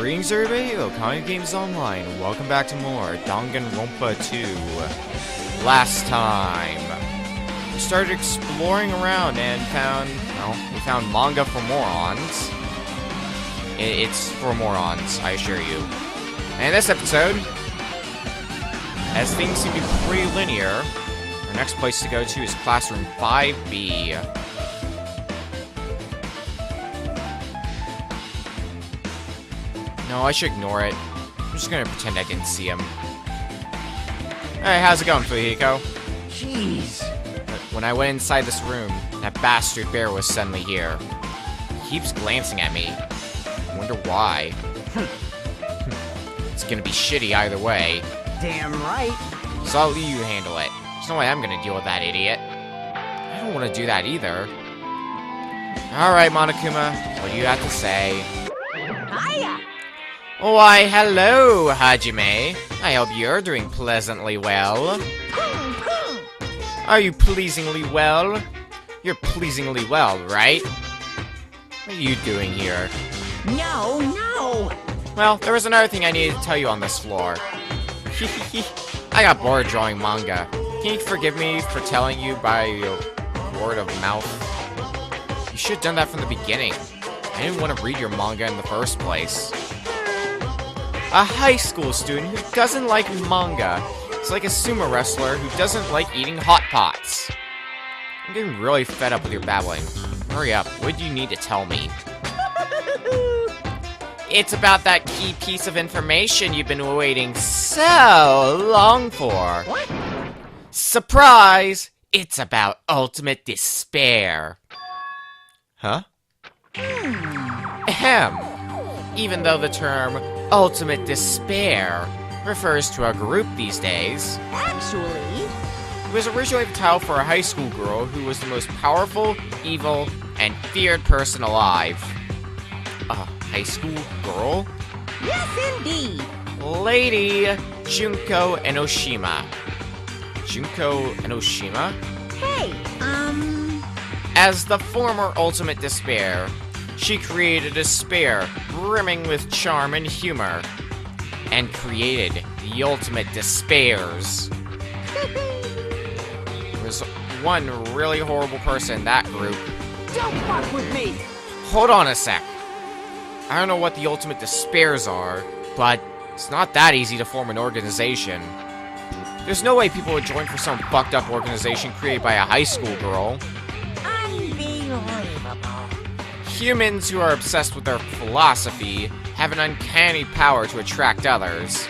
Greetings everybody, Okami Games Online. Welcome back to more Danganronpa 2. Last time, we started exploring around and we found manga for morons. It's for morons, I assure you. And in this episode, as things seem to be pretty linear, our next place to go to is Classroom 5B. No, I should ignore it. I'm just gonna pretend I didn't see him. Hey, how's it going, Fujiko? Jeez. When I went inside this room, that bastard bear was suddenly here. He keeps glancing at me. I wonder why. It's gonna be shitty either way. Damn right. So I'll let you handle it. There's no way I'm gonna deal with that idiot. I don't want to do that either. Alright, Monokuma, what do you have to say? Hiya. Why, hello, Hajime. I hope you're doing pleasantly well. Are you pleasingly well? You're pleasingly well, right? What are you doing here? No. Well, there was another thing I needed to tell you on this floor. I got bored drawing manga. Can you forgive me for telling you by word of mouth? You should have done that from the beginning. I didn't want to read your manga in the first place. A high school student who doesn't like manga. It's like a sumo wrestler who doesn't like eating hot pots. I'm getting really fed up with your babbling. Hurry up, what do you need to tell me? It's about that key piece of information you've been waiting so long for. What? Surprise! It's about ultimate despair. Huh? Ahem. Even though the term ultimate despair refers to a group these days. Actually, It was originally the title for a high school girl who was the most powerful, evil, and feared person alive. A high school girl? yes indeed. Lady Junko Enoshima. Junko Enoshima? Hey, As the former ultimate despair, she created despair brimming with charm and humor, and created the ultimate despairs. There was one really horrible person in that group. don't fuck with me. Hold on a sec. I don't know what the ultimate despairs are, but it's not that easy to form an organization. There's no way people would join for some fucked up organization created by a high school girl. Unbelievable. Humans who are obsessed with their philosophy have an uncanny power to attract others.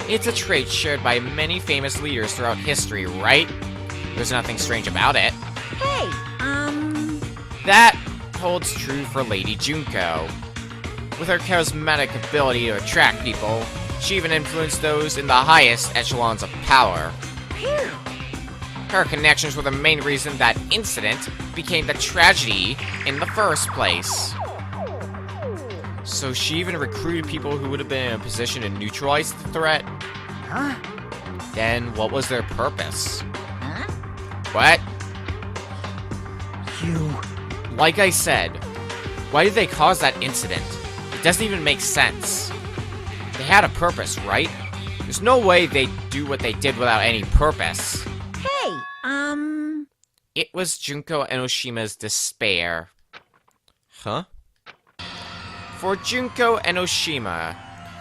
It's a trait shared by many famous leaders throughout history, right? There's nothing strange about it. Hey, That holds true for Lady Junko. With her charismatic ability to attract people, she even influenced those in the highest echelons of power. phew. Her connections were the main reason that incident became the tragedy in the first place. So she even recruited people who would have been in a position to neutralize the threat? Huh? Then what was their purpose? Huh? What? You. Like I said, why did they cause that incident? It doesn't even make sense. They had a purpose, right? There's no way they'd do what they did without any purpose. Hey, It was Junko Enoshima's despair. Huh? For Junko Enoshima,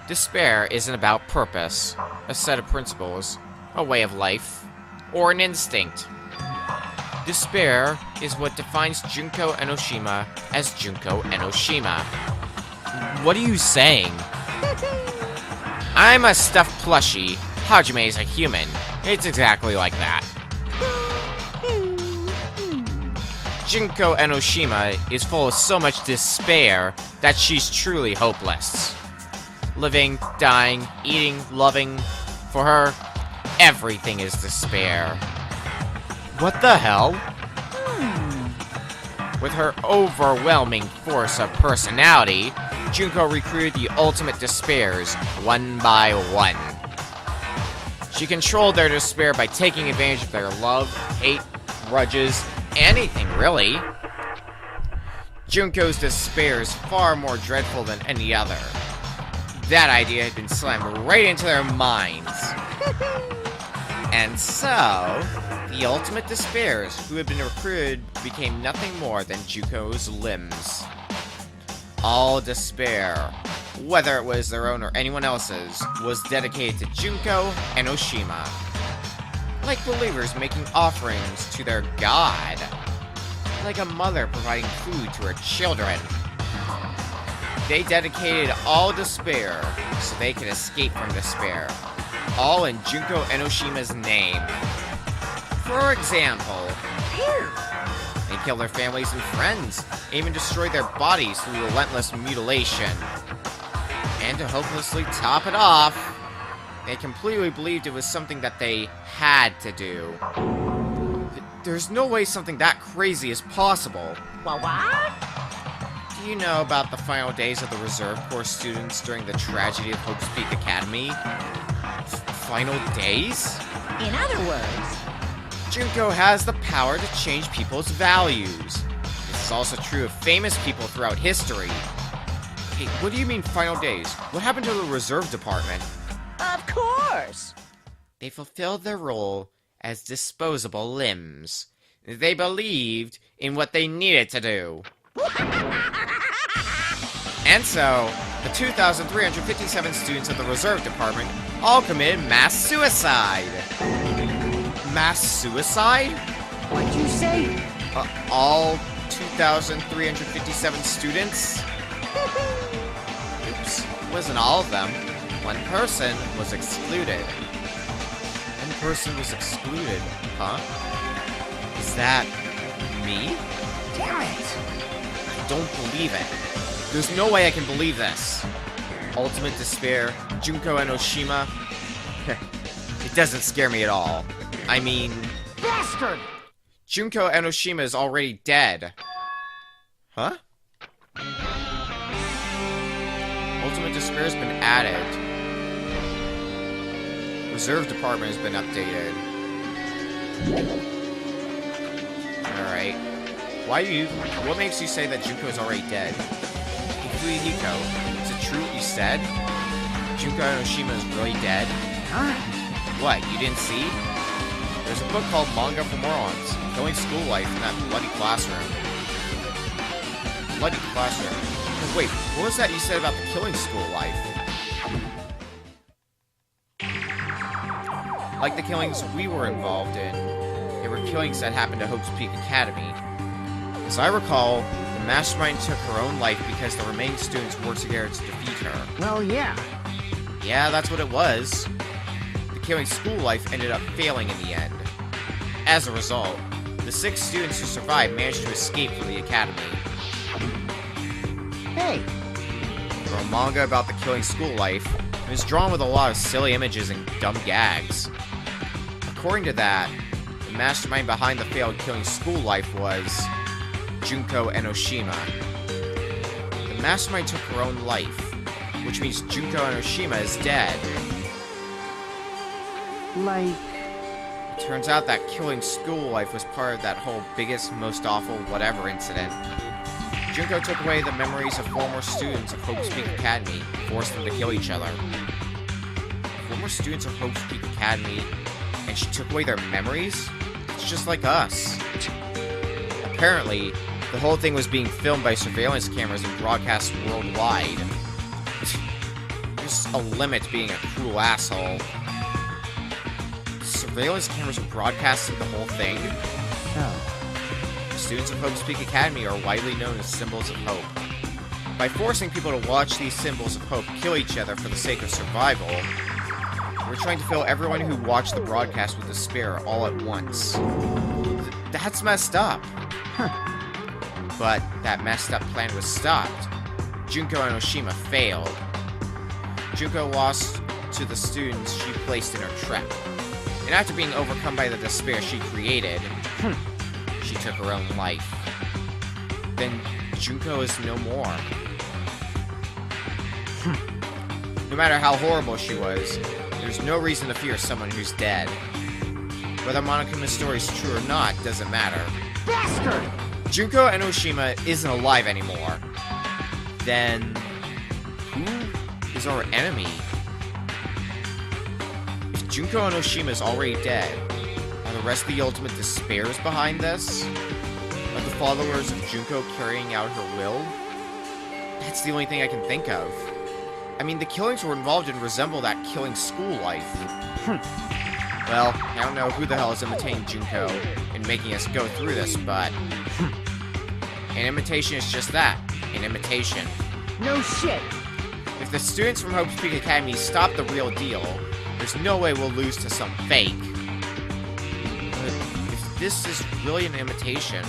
despair isn't about purpose, a set of principles, a way of life, or an instinct. Despair is what defines Junko Enoshima as Junko Enoshima. What are you saying? I'm a stuffed plushie. Hajime is a human. It's exactly like that. Junko Enoshima is full of so much despair that she's truly hopeless. Living, dying, eating, loving. For her, everything is despair. What the hell? With her overwhelming force of personality, Junko recruited the ultimate despairs one by one. She controlled their despair by taking advantage of their love, hate, grudges, anything really. Junko's despair is far more dreadful than any other. That idea had been slammed right into their minds. And so, the ultimate despairs who had been recruited became nothing more than Junko's limbs. All despair, whether it was their own or anyone else's, was dedicated to Junko and Oshima. Like believers making offerings to their god. Like a mother providing food to her children. They dedicated all despair so they could escape from despair. All in Junko and Oshima's name. For example, they killed their families and friends, even destroyed their bodies through relentless mutilation. And to hopelessly top it off, they completely believed it was something that they had to do. There's no way something that crazy is possible. What? Do you know about the final days of the Reserve Corps students during the tragedy of Hope's Peak Academy? Final days? In other words, Junko has the power to change people's values. This is also true of famous people throughout history. Hey, what do you mean final days? What happened to the Reserve Department? of course. They fulfilled their role as disposable limbs. They believed in what they needed to do. And so, the 2,357 students of the Reserve Department all committed mass suicide. Mass suicide? What'd you say? All 2,357 students? Oops, it wasn't all of them. One person was excluded. One person was excluded, huh? Is that me? Damn it. I don't believe it. There's no way I can believe this. Ultimate despair, Junko and Oshima. It doesn't scare me at all. I mean, Bastard! Junko and Oshima is already dead. Huh? Ultimate despair has been added. Reserve department has been updated. Alright. What makes you say that Junko is already dead? Hiko, is it true what you said? Junko and Oshima is really dead? Huh? What, you didn't see? There's a book called Manga for Morons, Killing School Life in that bloody classroom. Bloody classroom. Wait, what was that you said about the killing school life? Like the killings we were involved in. They were killings that happened to Hope's Peak Academy. As I recall, the mastermind took her own life because the remaining students worked together to defeat her. Well, yeah. Yeah, that's what it was. The killing school life ended up failing in the end. As a result, the 6 students who survived managed to escape from the academy. Hey, For a manga about the killing school life, it was drawn with a lot of silly images and dumb gags. According to that, the mastermind behind the failed killing school life was Junko and Oshima. The mastermind took her own life, which means Junko and Oshima is dead. like, It turns out that killing school life was part of that whole biggest, most awful whatever incident. Junko took away the memories of former students of Hope's Peak Academy and forced them to kill each other. Former students of Hope's Peak Academy, and she took away their memories? It's just like us. Apparently, the whole thing was being filmed by surveillance cameras and broadcast worldwide. There's a limit to being a cruel asshole. Surveillance cameras broadcasting the whole thing? oh, Students of Hope's Peak Academy are widely known as symbols of hope. By forcing people to watch these symbols of hope kill each other for the sake of survival, we're trying to fill everyone who watched the broadcast with despair all at once. That's messed up. But that messed up plan was stopped. Junko and Oshima failed. Junko lost to the students she placed in her trap. And after being overcome by the despair she created, she took her own life. Then Junko is no more. No matter how horrible she was, there's no reason to fear someone who's dead. Whether Monokuma's story is true or not doesn't matter. bastard! Junko and Oshima isn't alive anymore. Then, who is our enemy. If Junko Enoshima is already dead, are the rest of the Ultimate Despairs behind this? Are the followers of Junko carrying out her will? That's the only thing I can think of. I mean, the killings we're involved in resemble that killing school life. Well, I don't know who the hell is imitating Junko and making us go through this, but... an imitation is just that, an imitation. No shit. If the students from Hope's Peak Academy stop the real deal, there's no way we'll lose to some fake. But if this is really an imitation,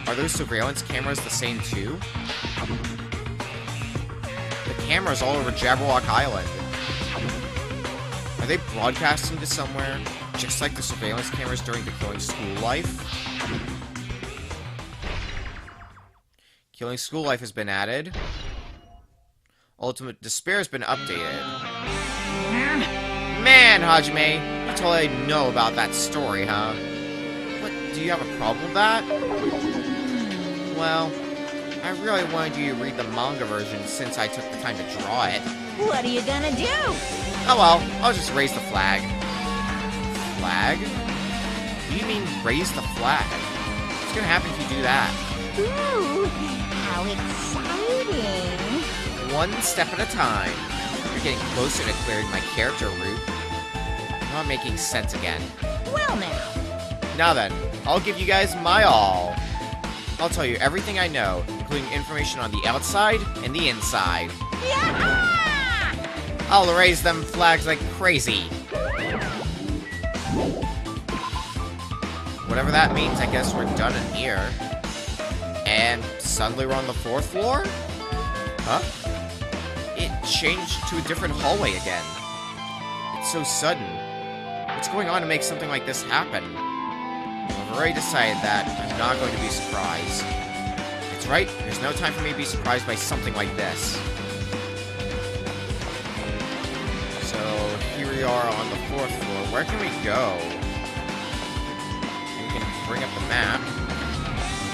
are those surveillance cameras the same too? The cameras all over Jabberwock Island. Are they broadcasting to somewhere, just like the surveillance cameras during the Killing School Life? Killing School Life has been added. Ultimate Despair has been updated. Man, Hajime, you totally know about that story, huh? What, do you have a problem with that? Well, I really wanted you to read the manga version since I took the time to draw it. What are you gonna do? Oh well, I'll just raise the flag. Flag? What do you mean, raise the flag? What's gonna happen if you do that? Ooh, how exciting! One step at a time. You're getting closer to clearing my character route. Not making sense again. Well now. Now then, I'll give you guys my all. I'll tell you everything I know, including information on the outside and the inside. Yeah! I'll raise them flags like crazy. Whatever that means, I guess we're done in here. And suddenly we're on the 4th floor? Huh? It changed to a different hallway again. It's so sudden. What's going on to make something like this happen? I've already decided that I'm not going to be surprised. That's right, there's no time for me to be surprised by something like this. So, here we are on the 4th floor. Where can we go? We can bring up the map.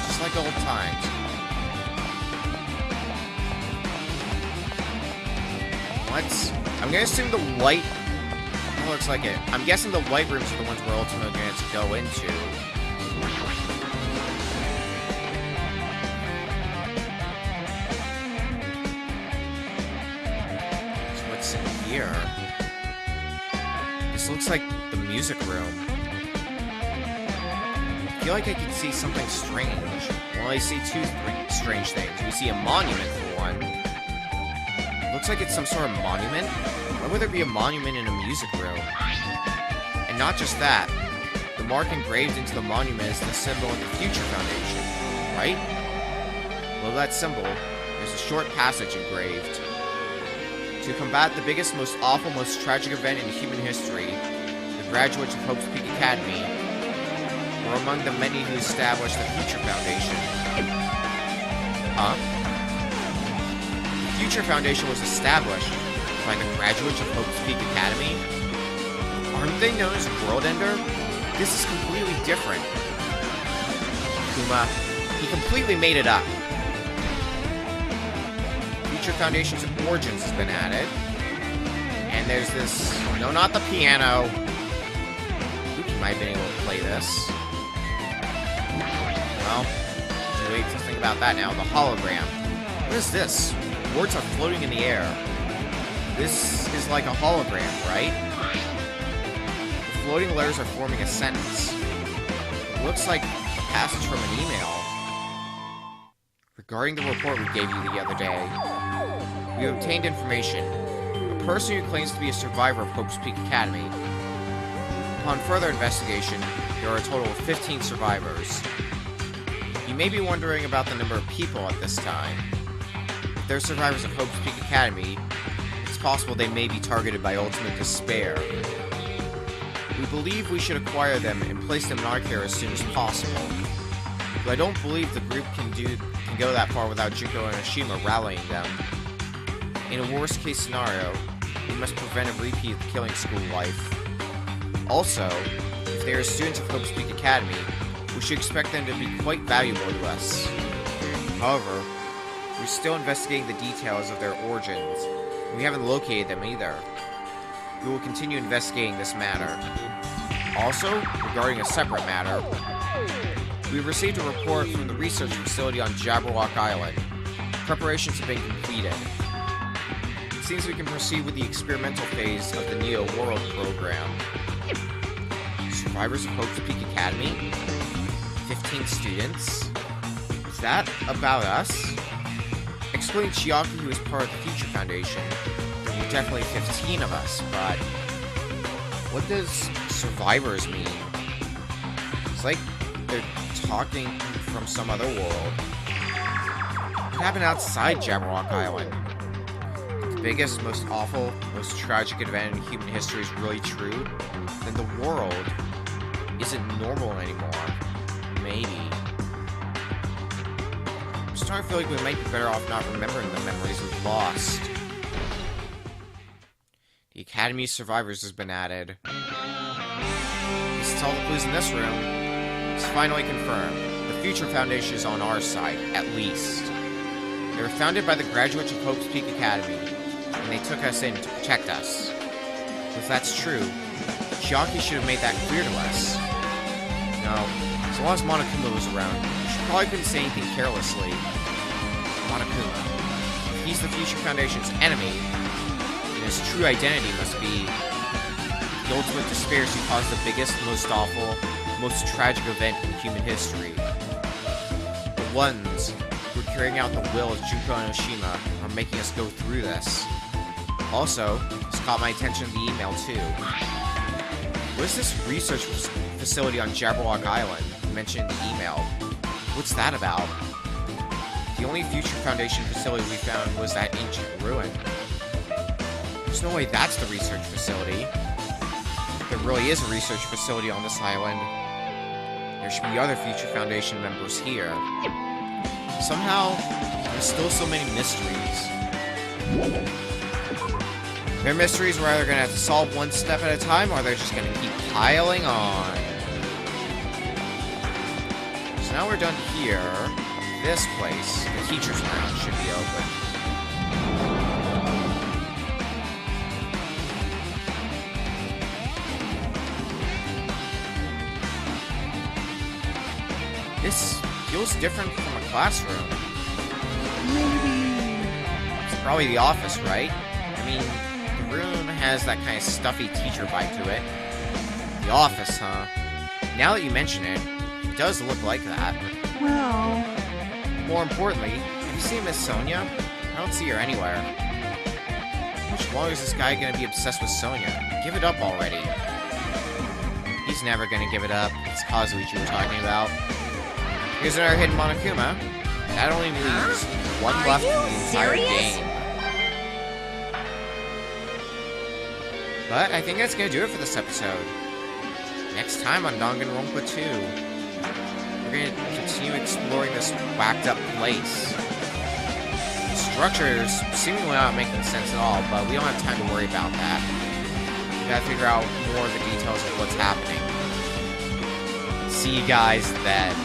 Just like old times. I'm gonna assume the white... That looks like it. I'm guessing the white rooms are the ones we're ultimately going to go into. So what's in here? This looks like the music room. I feel like I could see something strange. Well, I see two strange things. We see a monument for one. Looks like it's some sort of monument. Why would there be a monument in a music room? And not just that. The mark engraved into the monument is the symbol of the Future Foundation, right? Below that symbol, there's a short passage engraved. To combat the biggest, most awful, most tragic event in human history, the graduates of Hope's Peak Academy were among the many who established the Future Foundation. Huh? The Future Foundation was established by the graduates of Hope's Peak Academy? Aren't they known as World Ender? This is completely different. Kuma, he completely made it up. Future Foundation's origins has been added. And there's this... No, not the piano. Oops, might have been able to play this. Well, too late to think about that now. The hologram. What is this? Words are floating in the air. This is like a hologram, right? The floating letters are forming a sentence. It looks like a passage from an email. Regarding the report we gave you the other day, we obtained information. A person who claims to be a survivor of Hope's Peak Academy. Upon further investigation, there are a total of 15 survivors. You may be wondering about the number of people at this time. If they're survivors of Hope's Peak Academy, it's possible they may be targeted by Ultimate Despair. We believe we should acquire them and place them in our care as soon as possible. But I don't believe the group can go that far without Junko and Enoshima rallying them. In a worst-case scenario, we must prevent a repeat of the Killing School Life. Also, if they are students of Hope's Peak Academy, we should expect them to be quite valuable to us. However, we're still investigating the details of their origins, We haven't located them either. We will continue investigating this matter. Also, regarding a separate matter, we received a report from the research facility on Jabberwock Island. Preparations have been completed. It seems we can proceed with the experimental phase of the Neo World program. Survivors of Hope's Peak Academy? 15 students? Is that about us? Excluding Chiaki, who is part of the Future Foundation, there were definitely 15 of us, but what does survivors mean? It's like they're talking from some other world. What happened outside Jabberwock Island? If the biggest, most awful, most tragic event in human history is really true, then the world isn't normal anymore. Maybe. I'm starting to feel like we might be better off not remembering the memories we've lost. The Academy of Survivors has been added. This is all the clues in this room. It's finally confirmed. The Future Foundation is on our side, at least. They were founded by the graduates of Hope's Peak Academy, and they took us in to protect us. If that's true, Chiaki should have made that clear to us. No, as long as Monokuma was around, she probably couldn't say anything carelessly. Monokuma. If he's the Future Foundation's enemy, then his true identity must be the ultimate conspiracy who caused the biggest, most awful, most tragic event in human history. The ones who are carrying out the will of Junko and Oshima are making us go through this. Also, this caught my attention in the email too. What is this research facility on Jabberwock Island mentioned in the email? What's that about? The only Future Foundation facility we found was that ancient ruin. There's no way that's the research facility. If there really is a research facility on this island, there should be other Future Foundation members here. Somehow, there's still so many mysteries. Their mysteries we're either going to have to solve one step at a time, or they're just going to keep piling on. So now we're done here. This place, the teacher's lounge, should be open. This feels different from a classroom. Maybe it's probably the office, right? I mean, the room has that kind of stuffy teacher vibe to it. The office, huh? Now that you mention it, it does look like that. Well... More importantly, have you seen Miss Sonia? I don't see her anywhere. How much longer is this guy gonna be obsessed with Sonia? Give it up already. He's never gonna give it up. It's Kazuichi we're talking about. Here's another hidden Monokuma. That only leaves one left in the entire game. But I think that's gonna do it for this episode. Next time on Danganronpa 2, we're gonna continue exploring this whacked up place. The structures seemingly not making sense at all, but we don't have time to worry about that. We gotta figure out more of the details of what's happening. See you guys then.